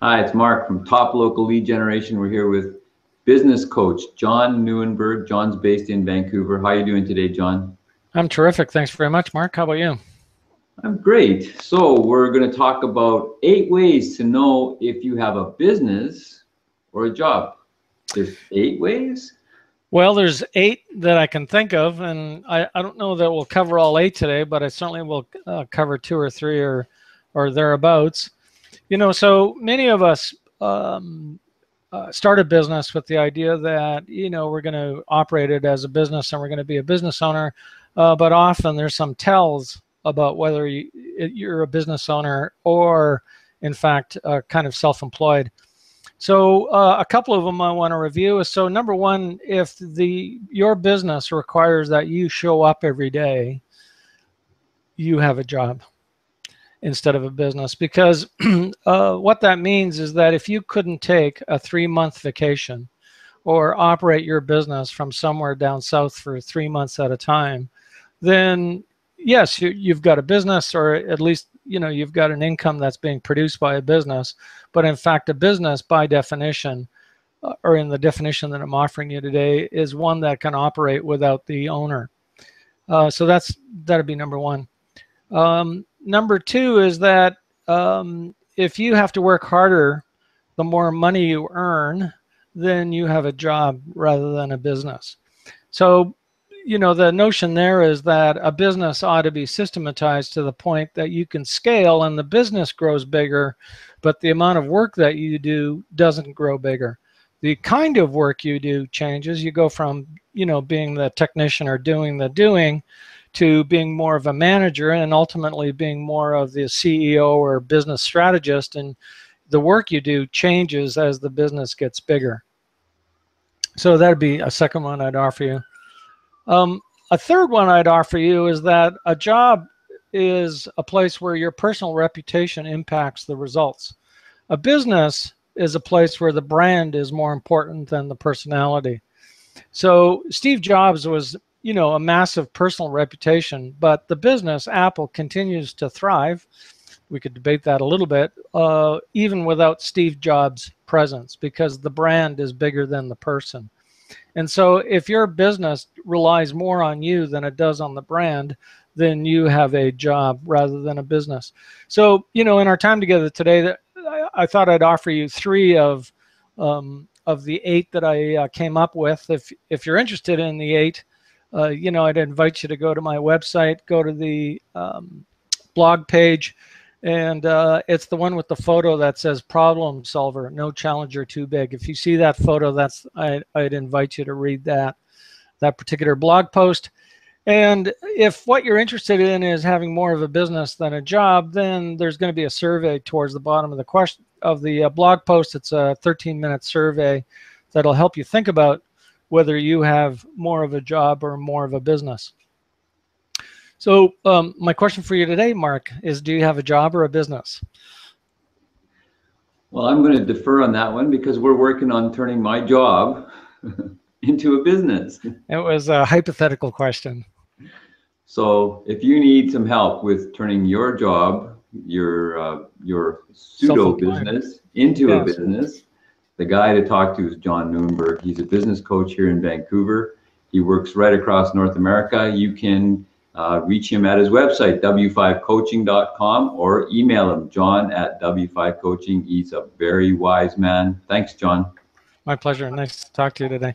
Hi, it's Mark from Top Local Lead Generation. We're here with business coach John Nieuwenburg. John's based in Vancouver. How are you doing today, John? I'm terrific. Thanks very much, Mark. How about you? I'm great. So we're going to talk about 8 ways to know if you have a business or a job. There's 8 ways? Well, there's 8 that I can think of, and I don't know that we'll cover all 8 today, but I certainly will cover 2 or 3 or thereabouts. So many of us start a business with the idea that, we're going to operate it as a business and we're going to be a business owner, but often there's some tells about whether you're a business owner or, in fact, kind of self-employed. So a couple of them I want to review. So number one, if your business requires that you show up every day, you have a job instead of a business, because what that means is that if you couldn't take a 3-month vacation or operate your business from somewhere down south for 3 months at a time, then yes, you've got a business, or at least you've got an income that's being produced by a business. But in fact, a business by definition, or in the definition that I'm offering you today, is one that can operate without the owner. So that'd be number one. Number two is that if you have to work harder, the more money you earn, then you have a job rather than a business. So the notion there is that a business ought to be systematized to the point that you can scale and the business grows bigger, but the amount of work that you do doesn't grow bigger. The kind of work you do changes. You go from, being the technician or doing the doing to being more of a manager, and ultimately being more of the CEO or business strategist. And the work you do changes as the business gets bigger. So that'd be a second one I'd offer you. A third one I'd offer you is that a job is a place where your personal reputation impacts the results. A business is a place where the brand is more important than the personality. So Steve Jobs was, a massive personal reputation, but the business, Apple, continues to thrive. We could debate that a little bit, even without Steve Jobs' presence, because the brand is bigger than the person. And so if your business relies more on you than it does on the brand, then you have a job rather than a business. So, in our time together today, I thought I'd offer you 3 of the 8 that I came up with. If you're interested in the 8, I'd invite you to go to my website, go to the blog page, and it's the one with the photo that says problem solver, no challenger too big. If you see that photo, I'd invite you to read that particular blog post. And if what you're interested in is having more of a business than a job, then there's going to be a survey towards the bottom of the blog post. It's a 13-minute survey that'll help you think about whether you have more of a job or more of a business. So my question for you today, Mark, is do you have a job or a business? Well, I'm going to defer on that one because we're working on turning my job into a business. It was a hypothetical question. So if you need some help with turning your job, your pseudo business into a business, the guy to talk to is John Nieuwenburg. He's a business coach here in Vancouver. He works right across North America. You can reach him at his website, w5coaching.com, or email him, john@w5coaching. He's a very wise man. Thanks, John. My pleasure. Nice to talk to you today.